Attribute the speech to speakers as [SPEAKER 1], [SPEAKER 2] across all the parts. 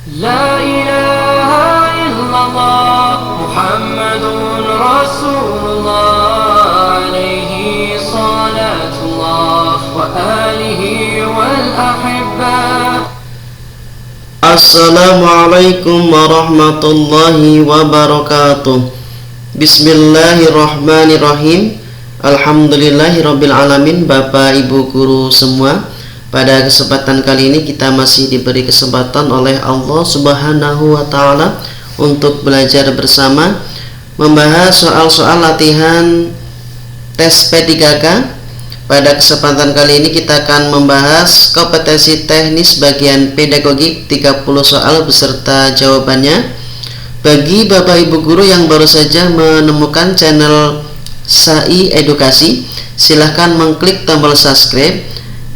[SPEAKER 1] لا إله إلا الله محمد رسول الله عليه صلاة الله وآله والأحبة.
[SPEAKER 2] Assalamualaikum warahmatullahi wabarakatuh. Bismillahirrahmanirrahim. Alhamdulillahirabbil alamin. Bapak Ibu guru semua, pada kesempatan kali ini kita masih diberi kesempatan oleh Allah Subhanahu wa taala untuk belajar bersama membahas soal-soal latihan tes P3K. Pada kesempatan kali ini kita akan membahas kompetensi teknis bagian pedagogik 30 soal beserta jawabannya. Bagi Bapak Ibu guru yang baru saja menemukan channel SAI Edukasi, silahkan mengklik tombol subscribe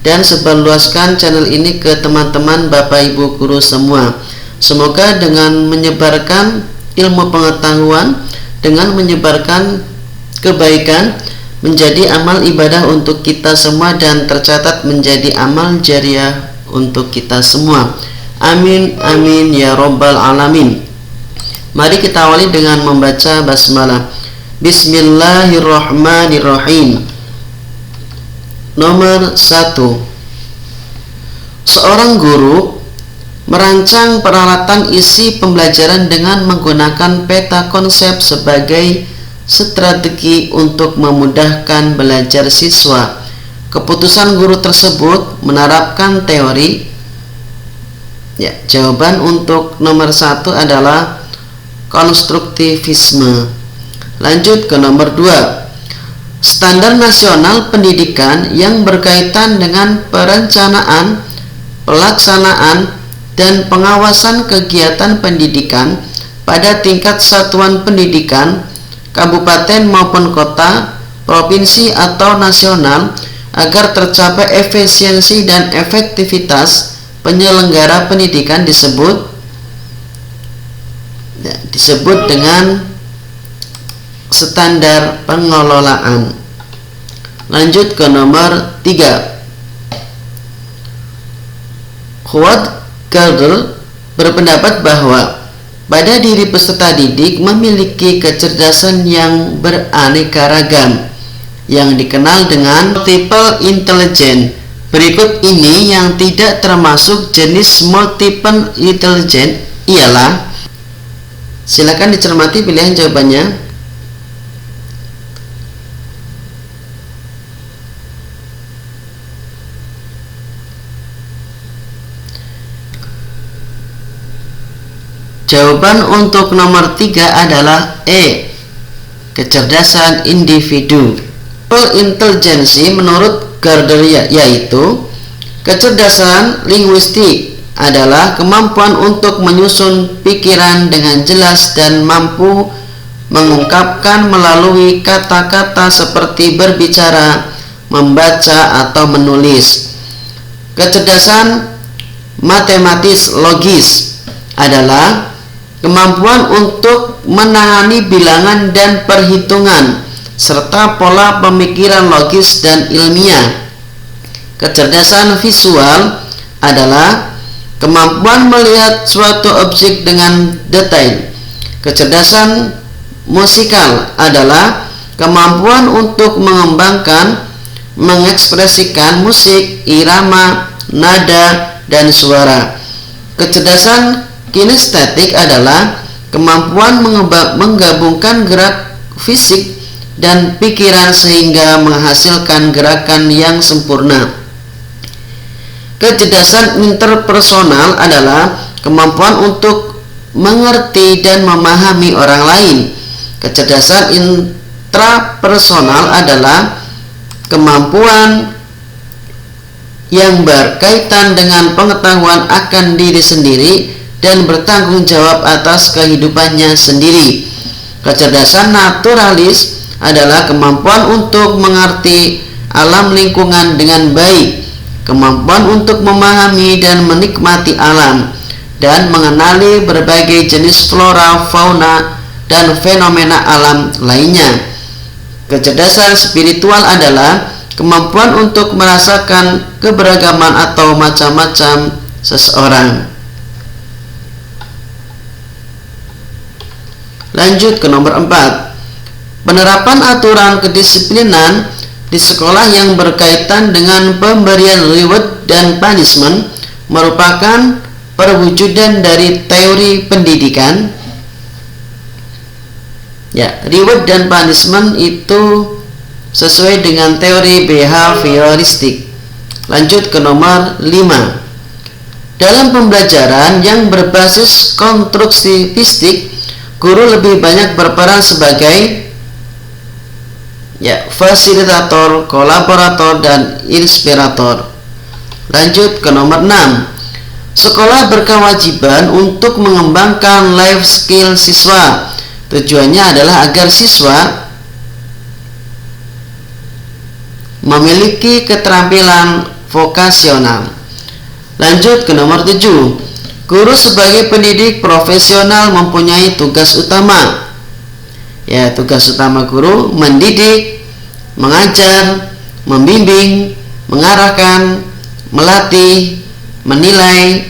[SPEAKER 2] dan sebarluaskan channel ini ke teman-teman Bapak Ibu guru semua. Semoga dengan menyebarkan ilmu pengetahuan, dengan menyebarkan kebaikan, menjadi amal ibadah untuk kita semua dan tercatat menjadi amal jariah untuk kita semua. Amin amin ya robbal alamin. Mari kita awali dengan membaca basmalah. Bismillahirrahmanirrahim. Nomor 1. Seorang guru merancang peralatan isi pembelajaran dengan menggunakan peta konsep sebagai strategi untuk memudahkan belajar siswa. Keputusan guru tersebut menerapkan teori. Jawaban untuk nomor 1 adalah konstruktivisme. Lanjut ke nomor 2. Standar nasional pendidikan yang berkaitan dengan perencanaan, pelaksanaan, dan pengawasan kegiatan pendidikan pada tingkat satuan pendidikan, kabupaten maupun kota, provinsi atau nasional agar tercapai efisiensi dan efektivitas penyelenggara pendidikan disebut dengan standar pengelolaan. Lanjut ke nomor 3. Howard Gardner berpendapat bahwa pada diri peserta didik memiliki kecerdasan yang beraneka ragam yang dikenal dengan multiple intelligence. Berikut ini yang tidak termasuk jenis multiple intelligence ialah, silakan dicermati pilihan jawabannya. Jawaban untuk nomor 3 adalah E, kecerdasan individu. Intelijensi menurut Gardner yaitu kecerdasan linguistik adalah kemampuan untuk menyusun pikiran dengan jelas dan mampu mengungkapkan melalui kata-kata seperti berbicara, membaca, atau menulis. Kecerdasan matematis logis adalah kemampuan untuk menangani bilangan dan perhitungan serta pola pemikiran logis dan ilmiah. Kecerdasan visual adalah kemampuan melihat suatu objek dengan detail. Kecerdasan musikal adalah kemampuan untuk mengembangkan, mengekspresikan musik, irama, nada, dan suara. Kecerdasan kinestetik adalah kemampuan menggabungkan gerak fisik dan pikiran sehingga menghasilkan gerakan yang sempurna. Kecerdasan interpersonal adalah kemampuan untuk mengerti dan memahami orang lain. Kecerdasan intrapersonal adalah kemampuan yang berkaitan dengan pengetahuan akan diri sendiri dan bertanggung jawab atas kehidupannya sendiri. Kecerdasan naturalis adalah kemampuan untuk mengerti alam lingkungan dengan baik, kemampuan untuk memahami dan menikmati alam, dan mengenali berbagai jenis flora, fauna, dan fenomena alam lainnya. Kecerdasan spiritual adalah kemampuan untuk merasakan keberagaman atau macam-macam seseorang. Lanjut ke nomor 4. Penerapan aturan kedisiplinan di sekolah yang berkaitan dengan pemberian reward dan punishment merupakan perwujudan dari teori pendidikan. Ya, reward dan punishment itu sesuai dengan teori behavioristik. Lanjut ke nomor 5. Dalam pembelajaran yang berbasis konstruktivistik, guru lebih banyak berperan sebagai fasilitator, kolaborator, dan inspirator. Lanjut ke nomor 6. Sekolah berkewajiban untuk mengembangkan life skill siswa. Tujuannya adalah agar siswa memiliki keterampilan vokasional. Lanjut ke nomor 7. Guru sebagai pendidik profesional mempunyai tugas utama. Tugas utama guru mendidik, mengajar, membimbing, mengarahkan, melatih, menilai,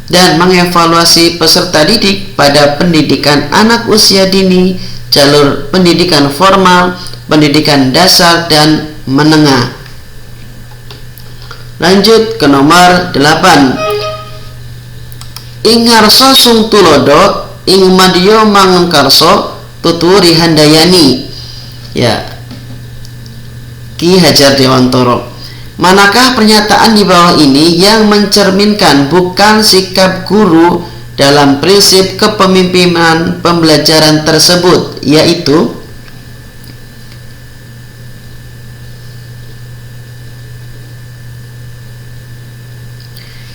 [SPEAKER 2] dan mengevaluasi peserta didik pada pendidikan anak usia dini, jalur pendidikan formal, pendidikan dasar, dan menengah. Lanjut ke nomor 8. Ing ngarsa sung tulodo, ing madya mangengkarsa, tuturi handayani. Ki Hajar Dewantoro. Manakah pernyataan di bawah ini yang mencerminkan bukan sikap guru dalam prinsip kepemimpinan pembelajaran tersebut, yaitu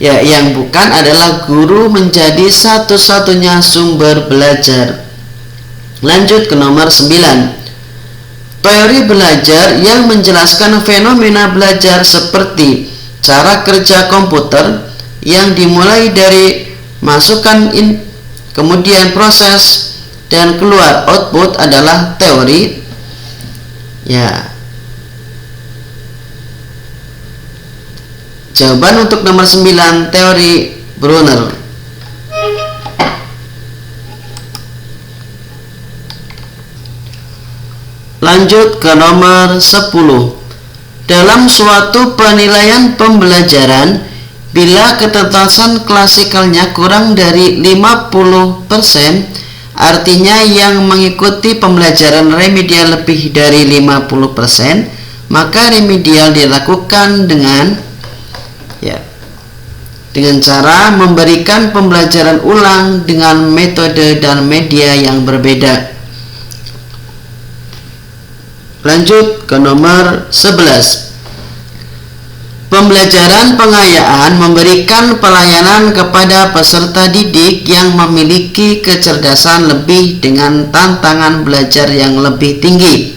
[SPEAKER 2] yang bukan adalah guru menjadi satu-satunya sumber belajar. Lanjut ke nomor 9. Teori belajar yang menjelaskan fenomena belajar seperti cara kerja komputer yang dimulai dari masukan kemudian proses dan keluar output adalah teori Jawaban untuk nomor 9, teori Brunner. Lanjut ke nomor 10. Dalam suatu penilaian pembelajaran, bila ketentasan klasikalnya kurang dari 50%, artinya yang mengikuti pembelajaran remedial lebih dari 50%, maka remedial dilakukan dengan cara memberikan pembelajaran ulang dengan metode dan media yang berbeda. Lanjut ke nomor 11. Pembelajaran pengayaan memberikan pelayanan kepada peserta didik yang memiliki kecerdasan lebih dengan tantangan belajar yang lebih tinggi,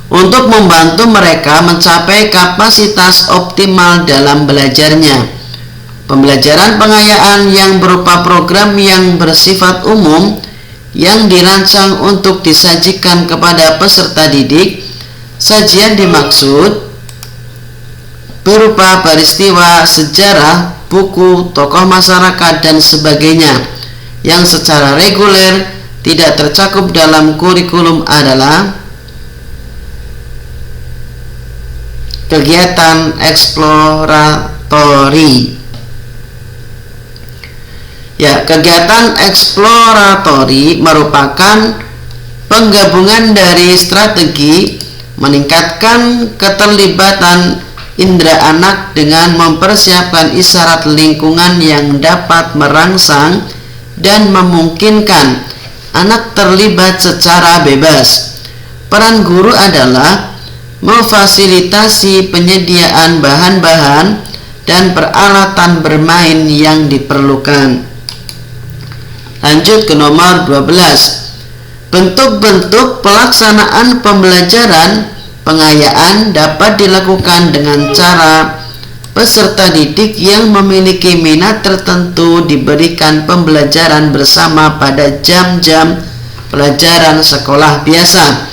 [SPEAKER 2] untuk membantu mereka mencapai kapasitas optimal dalam belajarnya. Pembelajaran pengayaan yang berupa program yang bersifat umum yang dirancang untuk disajikan kepada peserta didik. Sajian dimaksud berupa peristiwa sejarah, buku, tokoh masyarakat, dan sebagainya yang secara reguler tidak tercakup dalam kurikulum adalah kegiatan eksploratori. Kegiatan eksploratori merupakan penggabungan dari strategi meningkatkan keterlibatan indera anak dengan mempersiapkan isyarat lingkungan yang dapat merangsang dan memungkinkan anak terlibat secara bebas. Peran guru adalah memfasilitasi penyediaan bahan-bahan dan peralatan bermain yang diperlukan. Lanjut ke nomor 12. Bentuk-bentuk pelaksanaan pembelajaran pengayaan dapat dilakukan dengan cara peserta didik yang memiliki minat tertentu diberikan pembelajaran bersama pada jam-jam pelajaran sekolah biasa,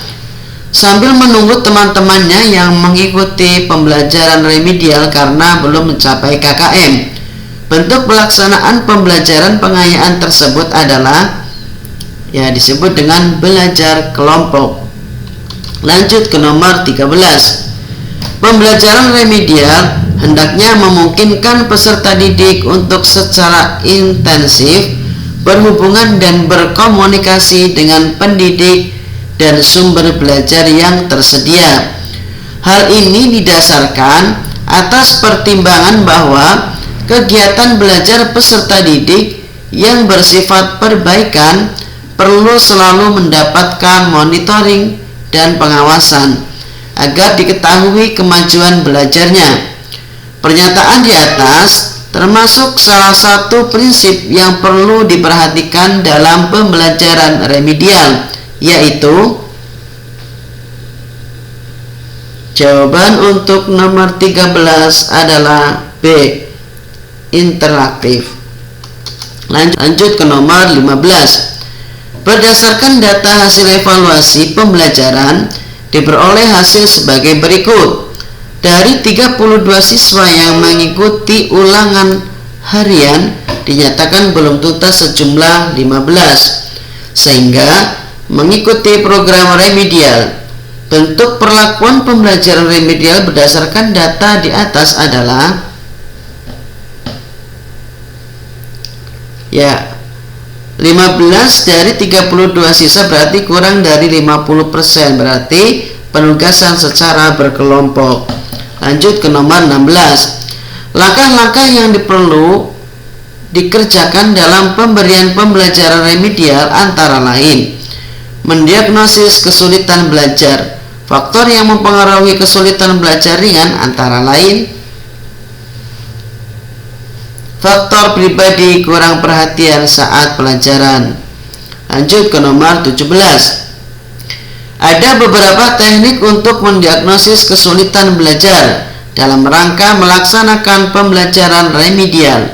[SPEAKER 2] sambil menunggu teman-temannya yang mengikuti pembelajaran remedial karena belum mencapai KKM. Bentuk pelaksanaan pembelajaran pengayaan tersebut adalah Ya, disebut dengan belajar kelompok. Lanjut ke nomor 13. Pembelajaran remedial hendaknya memungkinkan peserta didik untuk secara intensif berhubungan dan berkomunikasi dengan pendidik dan sumber belajar yang tersedia. Hal ini didasarkan atas pertimbangan bahwa kegiatan belajar peserta didik yang bersifat perbaikan perlu selalu mendapatkan monitoring dan pengawasan agar diketahui kemajuan belajarnya. Pernyataan di atas termasuk salah satu prinsip yang perlu diperhatikan dalam pembelajaran remedial, yaitu jawaban untuk nomor 13 adalah B, interaktif. Lanjut ke nomor 15. Berdasarkan data hasil evaluasi pembelajaran, diperoleh hasil sebagai berikut. Dari 32 siswa yang mengikuti ulangan harian, dinyatakan belum tuntas sejumlah 15, sehingga mengikuti program remedial. Bentuk perlakuan pembelajaran remedial berdasarkan data di atas adalah 15 dari 32 sisa berarti kurang dari 50%, berarti penugasan secara berkelompok. Lanjut ke nomor 16. Langkah-langkah yang perlu dikerjakan dalam pemberian pembelajaran remedial antara lain: mendiagnosis kesulitan belajar. Faktor yang mempengaruhi kesulitan belajar ringan antara lain faktor pribadi kurang perhatian saat pelajaran. Lanjut ke nomor 17. Ada beberapa teknik untuk mendiagnosis kesulitan belajar dalam rangka melaksanakan pembelajaran remedial.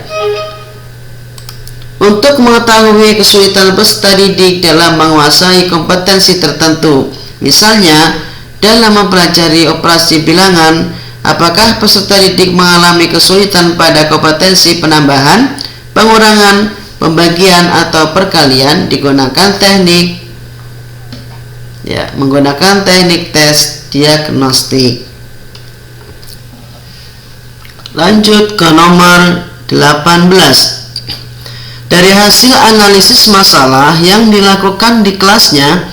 [SPEAKER 2] Untuk mengetahui kesulitan peserta didik dalam menguasai kompetensi tertentu, misalnya dalam mempelajari operasi bilangan, apakah peserta didik mengalami kesulitan pada kompetensi penambahan, pengurangan, pembagian, atau perkalian, digunakan teknik menggunakan teknik tes diagnostik. Lanjut ke nomor 18. Dari hasil analisis masalah yang dilakukan di kelasnya,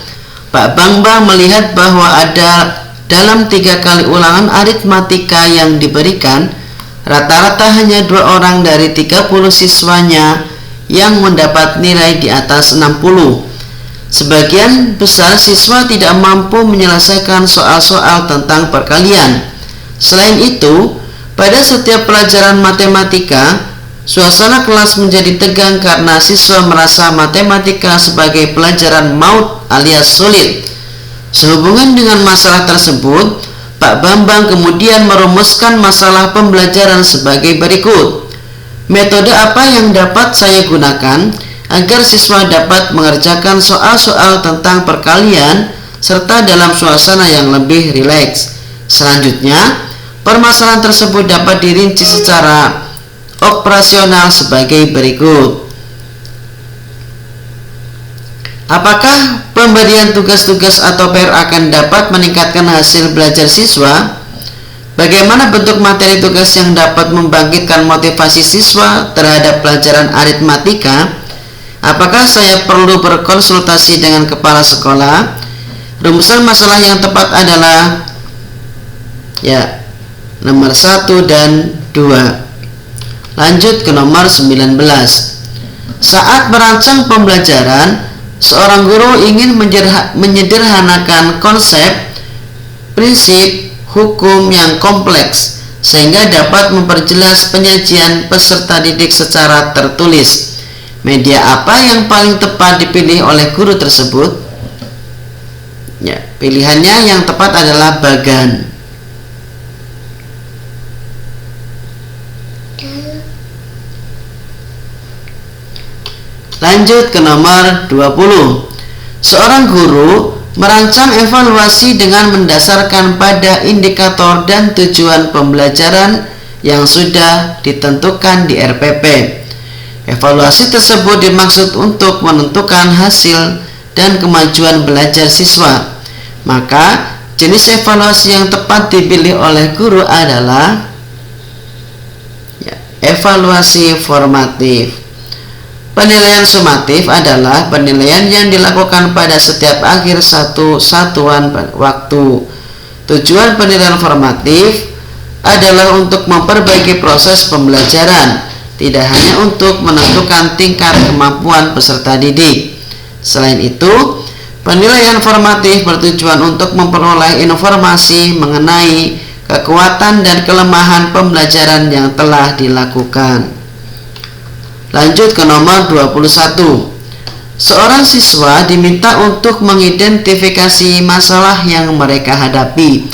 [SPEAKER 2] Pak Bambang melihat bahwa ada dalam 3 kali ulangan aritmatika yang diberikan, rata-rata hanya 2 orang dari 30 siswanya yang mendapat nilai di atas 60. Sebagian besar siswa tidak mampu menyelesaikan soal-soal tentang perkalian. Selain itu, pada setiap pelajaran matematika, suasana kelas menjadi tegang karena siswa merasa matematika sebagai pelajaran maut alias sulit. Sehubungan dengan masalah tersebut, Pak Bambang kemudian merumuskan masalah pembelajaran sebagai berikut. Metode apa yang dapat saya gunakan agar siswa dapat mengerjakan soal-soal tentang perkalian serta dalam suasana yang lebih rileks? Selanjutnya, permasalahan tersebut dapat dirinci secara operasional sebagai berikut. Apakah pemberian tugas-tugas atau PR akan dapat meningkatkan hasil belajar siswa? Bagaimana bentuk materi tugas yang dapat membangkitkan motivasi siswa terhadap pelajaran aritmatika? Apakah saya perlu berkonsultasi dengan kepala sekolah? Rumusan masalah yang tepat adalah nomor 1 dan 2. Lanjut ke nomor 19. Saat merancang pembelajaran, seorang guru ingin menyederhanakan konsep, prinsip, hukum yang kompleks sehingga dapat memperjelas penyajian peserta didik secara tertulis. Media apa yang paling tepat dipilih oleh guru tersebut? Pilihannya yang tepat adalah Bagan. Lanjut ke nomor 20. Seorang guru merancang evaluasi dengan mendasarkan pada indikator dan tujuan pembelajaran yang sudah ditentukan di RPP. Evaluasi tersebut dimaksud untuk menentukan hasil dan kemajuan belajar siswa. Maka jenis evaluasi yang tepat dipilih oleh guru adalah evaluasi formatif. Penilaian sumatif adalah penilaian yang dilakukan pada setiap akhir satu satuan waktu. Tujuan penilaian formatif adalah untuk memperbaiki proses pembelajaran, tidak hanya untuk menentukan tingkat kemampuan peserta didik. Selain itu, penilaian formatif bertujuan untuk memperoleh informasi mengenai kekuatan dan kelemahan pembelajaran yang telah dilakukan. Lanjut ke nomor 21. Seorang siswa diminta untuk mengidentifikasi masalah yang mereka hadapi.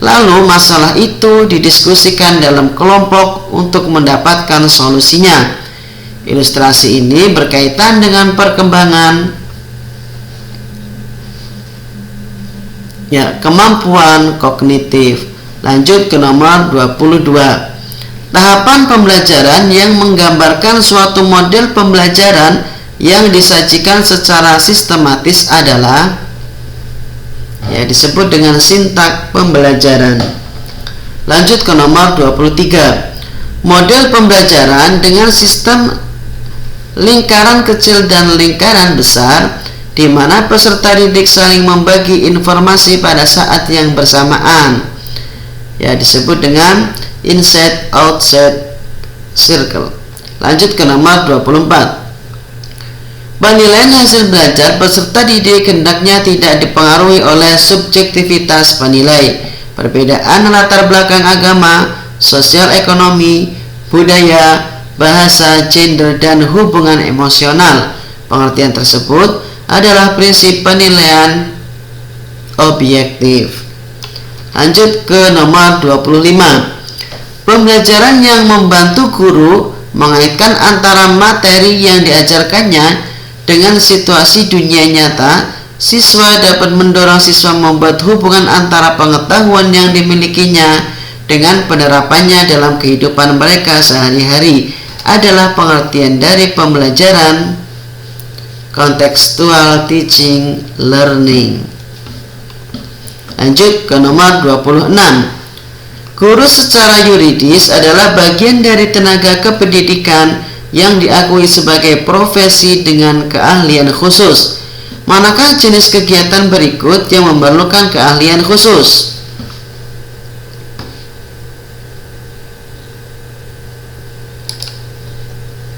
[SPEAKER 2] Lalu masalah itu didiskusikan dalam kelompok untuk mendapatkan solusinya. Ilustrasi ini berkaitan dengan perkembangan kemampuan kognitif. Lanjut ke nomor 22. Tahapan pembelajaran yang menggambarkan suatu model pembelajaran yang disajikan secara sistematis adalah disebut dengan sintak pembelajaran. Lanjut ke nomor 23. Model pembelajaran dengan sistem lingkaran kecil dan lingkaran besar, di mana peserta didik saling membagi informasi pada saat yang bersamaan, disebut dengan inside outside circle. Lanjut ke nomor 24. Penilaian hasil belajar peserta didik hendaknya tidak dipengaruhi oleh subjektivitas penilai, perbedaan latar belakang agama, sosial ekonomi, budaya, bahasa, gender, dan hubungan emosional. Pengertian tersebut adalah prinsip penilaian objektif. Lanjut ke nomor 25. Pembelajaran yang membantu guru mengaitkan antara materi yang diajarkannya dengan situasi dunia nyata. Siswa dapat mendorong siswa membuat hubungan antara pengetahuan yang dimilikinya dengan penerapannya dalam kehidupan mereka sehari-hari adalah pengertian dari pembelajaran contextual teaching learning. Lanjut ke nomor 26. Guru secara yuridis adalah bagian dari tenaga kependidikan yang diakui sebagai profesi dengan keahlian khusus. Manakah jenis kegiatan berikut yang memerlukan keahlian khusus?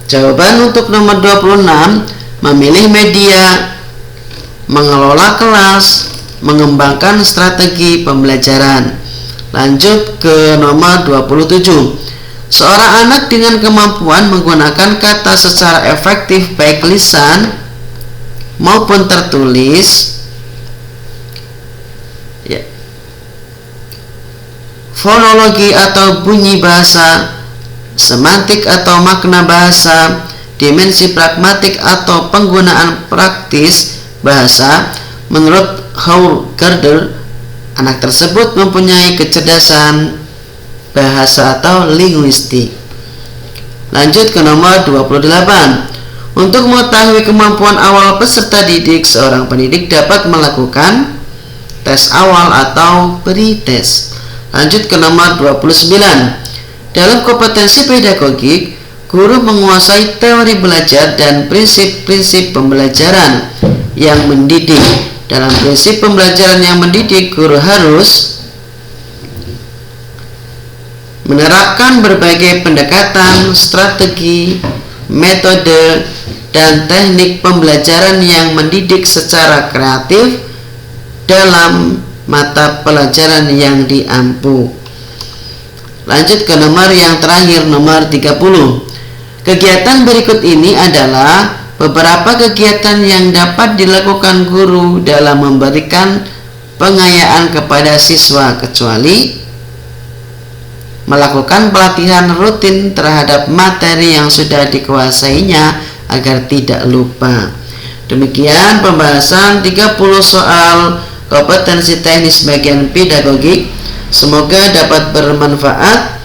[SPEAKER 2] Jawaban untuk nomor 26, memilih media, mengelola kelas, mengembangkan strategi pembelajaran. Lanjut ke nomor 27. Seorang anak dengan kemampuan menggunakan kata secara efektif baik lisan maupun tertulis, fonologi atau bunyi bahasa, semantik atau makna bahasa, dimensi pragmatik atau penggunaan praktis bahasa. Menurut Howard, anak tersebut mempunyai kecerdasan bahasa atau linguistik. Lanjut ke nomor 28. Untuk mengetahui kemampuan awal peserta didik, seorang pendidik dapat melakukan tes awal atau pre-tes. Lanjut ke nomor 29. Dalam kompetensi pedagogik, guru menguasai teori belajar dan prinsip-prinsip pembelajaran yang mendidik. Dalam prinsip pembelajaran yang mendidik, guru harus menerapkan berbagai pendekatan, strategi, metode, dan teknik pembelajaran yang mendidik secara kreatif dalam mata pelajaran yang diampu. Lanjut ke nomor yang terakhir, nomor 30. Kegiatan berikut ini adalah beberapa kegiatan yang dapat dilakukan guru dalam memberikan pengayaan kepada siswa, kecuali melakukan pelatihan rutin terhadap materi yang sudah dikuasainya agar tidak lupa. Demikian pembahasan 30 soal kompetensi teknis bagian pedagogik. Semoga dapat bermanfaat.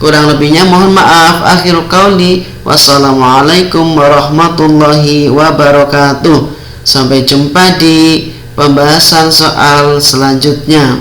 [SPEAKER 2] Kurang lebihnya mohon maaf. Akhirul qauli, wassalamualaikum warahmatullahi wabarakatuh. Sampai jumpa di pembahasan soal selanjutnya.